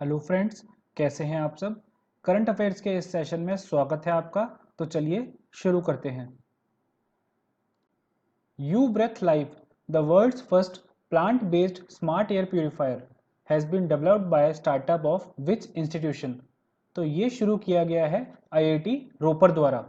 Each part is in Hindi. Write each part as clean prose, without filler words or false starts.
हेलो फ्रेंड्स, कैसे हैं आप सब। करंट अफेयर्स के इस सेशन में स्वागत है आपका। तो चलिए शुरू करते हैं। U breathe life, the world's first plant based smart air purifier has been developed by startup of which institution. तो ये शुरू किया गया है आईआईटी रोपर द्वारा।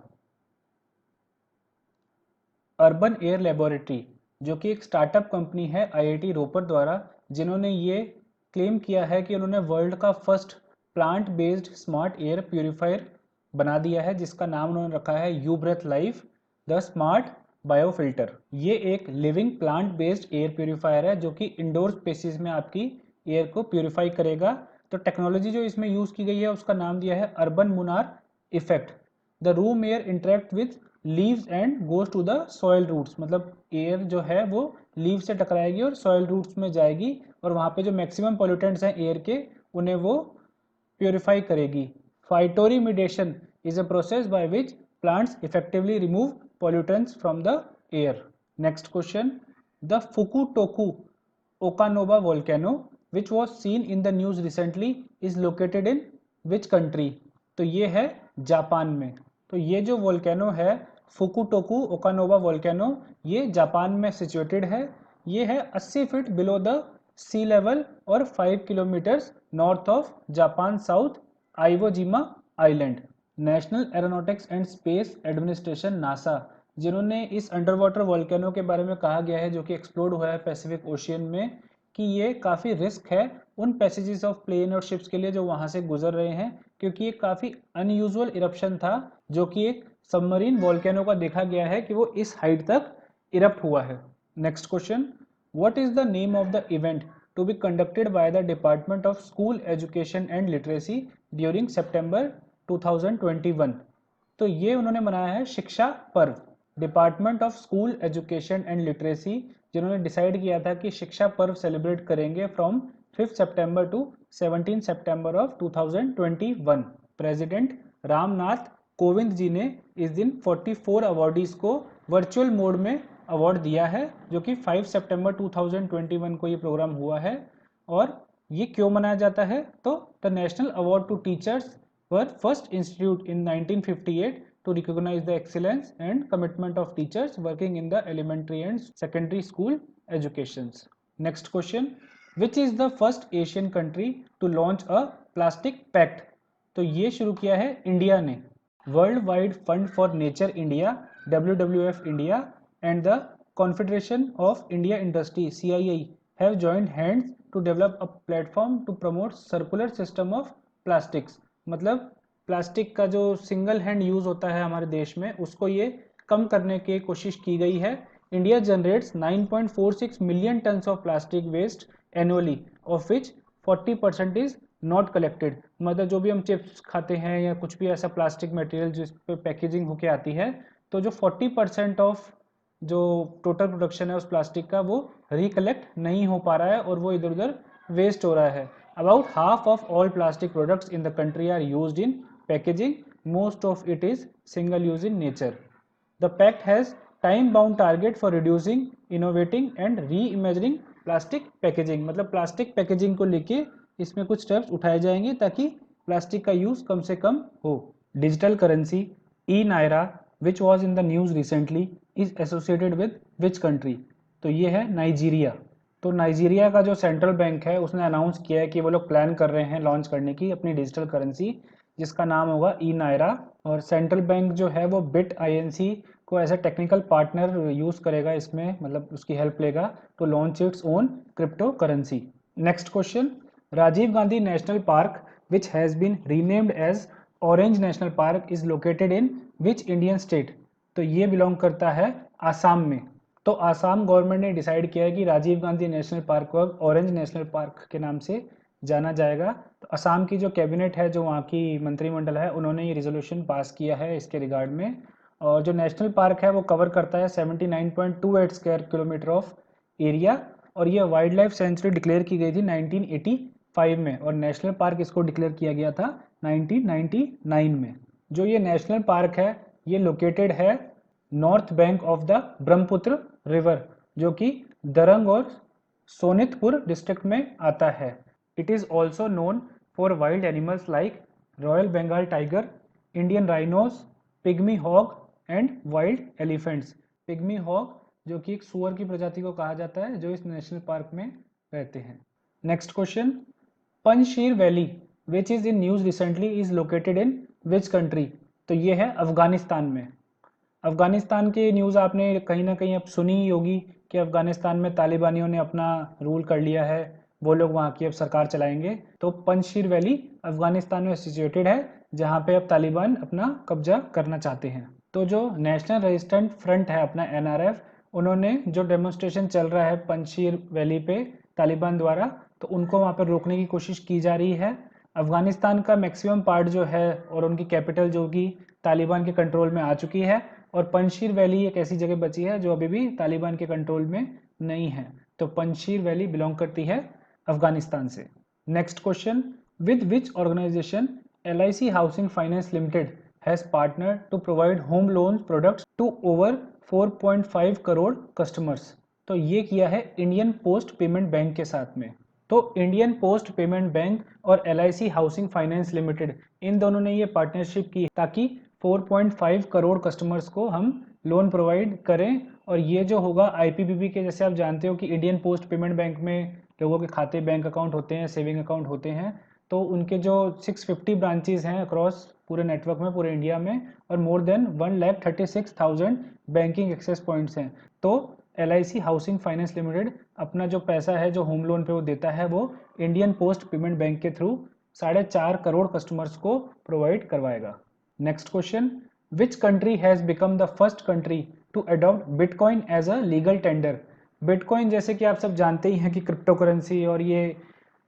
अर्बन एयर लेबोरेटरी, जो कि एक स्टार्टअप कंपनी है आईआईटी रोपर द्वारा, जिन्होंने ये क्लेम किया है कि उन्होंने वर्ल्ड का first plant based smart air purifier बना दिया है, जिसका नाम उन्होंने रखा है U breathe life the smart biofilter. ये एक living plant based air purifier है जो कि इंडोर स्पेसिस में आपकी एयर को प्यूरिफाई करेगा। तो टेक्नोलॉजी जो इसमें यूज़ की गई है उसका नाम दिया है urban Munnar effect. The room air interact with leaves and goes to the soil roots, मतलब एयर जो है वो लीव से टकराएगी और सॉयल रूट्स में जाएगी और वहाँ पे जो मैक्सिमम पोल्यूटेंट्स हैं एयर के उन्हें वो प्योरीफाई करेगी। Phytoremediation is a process by which plants effectively remove pollutants from the air. Next question, the Fukutoku Okanoba volcano which was seen in the news recently is located in which country. तो ये है जापान में। तो ये जो वोल्केनो है फुकुटोकू ओकानोवा वोल्केनो, ये जापान में सिचुएटेड है। ये है 80 feet below the sea level और 5 kilometres north of Japan south Iwo Jima island. National aeronautics and space administration NASA, जिन्होंने इस अंडर वाटर वोल्केनो के बारे में कहा गया है जो कि एक्सप्लोड हुआ है पैसिफिक ओशियन में, कि ये काफ़ी रिस्क है उन पैसेजेस ऑफ प्लेन और शिप्स के लिए जो वहाँ से गुजर रहे हैं, क्योंकि ये काफ़ी अनयूजुअल इरप्शन था जो कि एक सबमरीन वोल्केनो का देखा गया है कि वो इस हाइट तक इरप्ट हुआ है। Next question, what is the name of the event to be conducted by the department of school education and literacy during September 2021। तो ये उन्होंने मनाया है Shiksha Parv. Department of school education and literacy, जिन्होंने डिसाइड किया था कि शिक्षा पर्व सेलिब्रेट करेंगे from 5 September to 17 September of 2021। President Ramnath Kovind ji ने इस दिन 44 अवॉर्डीज को वर्चुअल मोड में अवार्ड दिया है, जो कि 5 सितंबर 2021 को ये प्रोग्राम हुआ है। और ये क्यों मनाया जाता है, तो the national award to teachers were first instituted in 1958 to recognize the excellence and commitment of teachers working in the elementary and secondary school educations. Next question, which is the first Asian country to launch a plastic pact? तो ये शुरू किया है इंडिया ने। World wide fund for nature India WWF India and the Confederation of India Industry CII have joined hands to develop a platform to promote circular system of plastics। मतलब प्लास्टिक का जो सिंगल हैंड यूज़ होता है हमारे देश में उसको ये कम करने की कोशिश की गई है। India generates 9.46 million tons of plastic waste annually, of which 40% is not collected. मतलब जो भी हम चिप्स खाते हैं या कुछ भी ऐसा प्लास्टिक मटेरियल जिस पे पैकेजिंग होके आती है, तो जो 40% ऑफ जो टोटल प्रोडक्शन है उस प्लास्टिक का वो रिकलेक्ट नहीं हो पा रहा है और वो इधर उधर वेस्ट हो रहा है। About half of all plastic products in the country are used in packaging. Most of it is single use in nature. The pact has time-bound target for reducing, innovating and reimagining plastic packaging. मतलब प्लास्टिक पैकेजिंग को लेके इसमें कुछ स्टेप्स उठाए जाएंगे ताकि प्लास्टिक का यूज कम से कम हो। Digital currency e naira which was in the news recently is associated with which country. तो ये है नाइजीरिया। तो नाइजीरिया का जो सेंट्रल बैंक है उसने अनाउंस किया है कि वो लोग प्लान कर रहे हैं लॉन्च करने की अपनी डिजिटल करेंसी, जिसका नाम होगा ई नायरा। और सेंट्रल बैंक जो है वो बिट आईएनसी को as a technical partner use करेगा इसमें, मतलब उसकी हेल्प लेगा to launch its own cryptocurrency. Next question, Rajiv Gandhi national park which has been renamed as orange national park is located in which Indian state. तो ये बिलोंग करता है आसाम में। तो आसाम गवर्नमेंट ने डिसाइड किया है कि राजीव गांधी नेशनल पार्क को ऑरेंज नेशनल पार्क के नाम से जाना जाएगा। तो असम की जो कैबिनेट है, जो वहाँ की मंत्रिमंडल है, उन्होंने ये रिजोल्यूशन पास किया है इसके रिगार्ड में। और जो नेशनल पार्क है वो कवर करता है 79.28 स्क्वायर किलोमीटर ऑफ एरिया। और ये वाइल्ड लाइफ सेंचुरी डिक्लेयर की गई थी 1985 में, और नेशनल पार्क इसको डिक्लेयर किया गया था 1999 में। जो ये नेशनल पार्क है ये लोकेटेड है north bank of the Brahmaputra river, जो कि दरंग और सोनितपुर डिस्ट्रिक्ट में आता है। It is also known for wild animals like royal Bengal tiger, Indian rhinos, pygmy hog and wild elephants. Pygmy hog जो कि एक सुअर की प्रजाति को कहा जाता है जो इस नेशनल पार्क में रहते हैं। Next question, Panjshir valley which is in news recently is located in which country? तो ये है अफगानिस्तान में। अफगानिस्तान के न्यूज़ आपने कहीं ना कहीं अब सुनी ही होगी कि अफगानिस्तान में तालिबानियों ने अपना रूल कर लिया है, वो लोग वहाँ की अब सरकार चलाएंगे। तो पंजशीर वैली अफगानिस्तान में सिचुएटेड है जहाँ पे अब तालिबान अपना कब्जा करना चाहते हैं। तो जो नेशनल रेजिस्टेंट फ्रंट है अपना NRF, उन्होंने जो डेमोन्स्ट्रेशन चल रहा है पंजशीर वैली पे तालिबान द्वारा, तो उनको वहाँ पर रोकने की कोशिश की जा रही है। अफगानिस्तान का मैक्सिमम पार्ट जो है और उनकी कैपिटल जो कि तालिबान के कंट्रोल में आ चुकी है, और पंजशीर वैली एक ऐसी जगह बची है जो अभी भी तालिबान के कंट्रोल में नहीं है। तो पंजशीर वैली बिलोंग करती है अफगानिस्तान से। Next question, with which organisation LIC housing finance limited has partner to provide home loan products to over 4.5 crore customers? तो ये किया है इंडियन पोस्ट पेमेंट बैंक के साथ में। तो इंडियन पोस्ट पेमेंट बैंक और LIC हाउसिंग फाइनेंस लिमिटेड, इन दोनों ने ये पार्टनरशिप की ताकि 4.5 करोड़ कस्टमर्स को हम लोन प्रोवाइड करें। और ये जो होगा IPPB के, जैसे आप जानते हो कि इंडियन पोस्ट पेमेंट बैंक में लोगों के खाते, बैंक अकाउंट होते हैं, सेविंग अकाउंट होते हैं। तो उनके जो 650 ब्रांचेज हैं अक्रॉस पूरे नेटवर्क में, पूरे इंडिया में, और more than 1,36,000 banking access points हैं। तो LIC हाउसिंग फाइनेंस लिमिटेड अपना जो पैसा है जो होम लोन पे वो देता है, वो इंडियन पोस्ट पेमेंट बैंक के थ्रू 4.5 करोड़ कस्टमर्स को प्रोवाइड करवाएगा। Next question, which country has become the first country to adopt bitcoin as a legal tender? Bitcoin जैसे कि आप सब जानते ही हैं कि क्रिप्टो करेंसी, और ये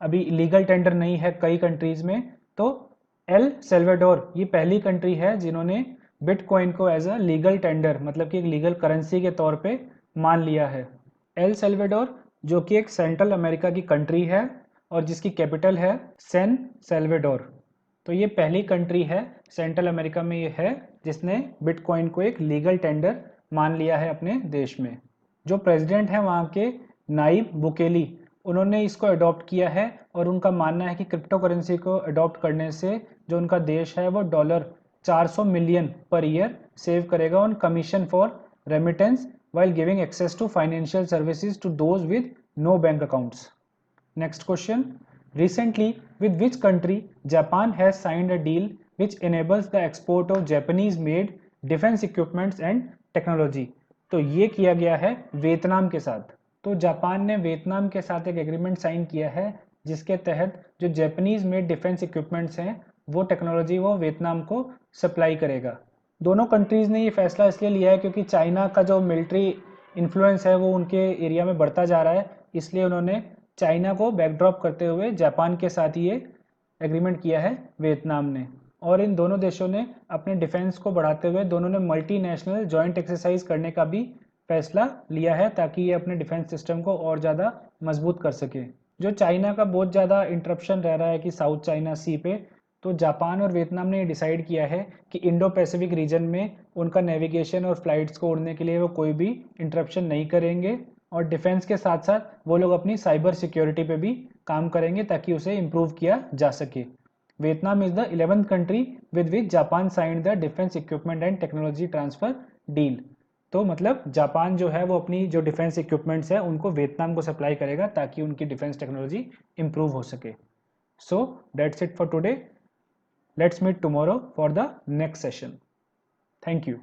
अभी लीगल टेंडर नहीं है कई कंट्रीज़ में। तो एल सेल्वाडोर ये पहली कंट्री है जिन्होंने बिटकॉइन को एज अ लीगल टेंडर, मतलब कि एक लीगल करेंसी के तौर पे मान लिया है। एल सेल्वाडोर जो कि एक सेंट्रल अमेरिका की कंट्री है और जिसकी कैपिटल है सैन सेल्वाडोर। तो ये पहली कंट्री है सेंट्रल अमेरिका में ये है जिसने बिटकॉइन को एक लीगल टेंडर मान लिया है अपने देश में। जो प्रेसिडेंट हैं वहाँ के नाइब बुकेली, उन्होंने इसको अडॉप्ट किया है और उनका मानना है कि क्रिप्टो करेंसी को अडॉप्ट करने से जो उनका देश है वो $400 मिलियन पर ईयर सेव करेगा on commission for remittance while giving access to financial services to those with no bank accounts. Next question, recently with which country Japan has signed a deal which enables the export of Japanese made defense equipments and technology? तो ये किया गया है वियतनाम के साथ। तो जापान ने वियतनाम के साथ एक एग्रीमेंट साइन किया है जिसके तहत जो जापानीज मेड डिफेंस इक्विपमेंट्स हैं वो टेक्नोलॉजी वो वियतनाम को सप्लाई करेगा। दोनों कंट्रीज़ ने ये फैसला इसलिए लिया है क्योंकि चाइना का जो मिलिट्री इन्फ्लुएंस है वो उनके एरिया में बढ़ता जा रहा है, इसलिए उन्होंने चाइना को बैकड्रॉप करते हुए जापान के साथ ये एग्रीमेंट किया है वियतनाम ने। और इन दोनों देशों ने अपने डिफेंस को बढ़ाते हुए दोनों ने मल्टीनेशनल जॉइंट एक्सरसाइज करने का भी फैसला लिया है ताकि ये अपने डिफेंस सिस्टम को और ज़्यादा मजबूत कर सके। जो चाइना का बहुत ज़्यादा इंटरप्शन रह रहा है कि साउथ चाइना सी पे, तो जापान और वियतनाम ने ये डिसाइड किया है कि इंडो पैसिफिक रीजन में उनका नेविगेशन और फ्लाइट्स को उड़ने के लिए वो कोई भी इंटरप्शन नहीं करेंगे, और डिफेंस के साथ साथ वो लोग अपनी साइबर सिक्योरिटी पे भी काम करेंगे ताकि उसे इम्प्रूव किया जा सके। Vietnam is the 11th country with which Japan signed the defence equipment and technology transfer deal. तो मतलब जापान जो है वो अपनी जो डिफेंस इक्विपमेंट्स है उनको वियतनाम को सप्लाई करेगा ताकि उनकी डिफेंस टेक्नोलॉजी इम्प्रूव हो सके। So that's it for today. Let's meet tomorrow for the next session. Thank you.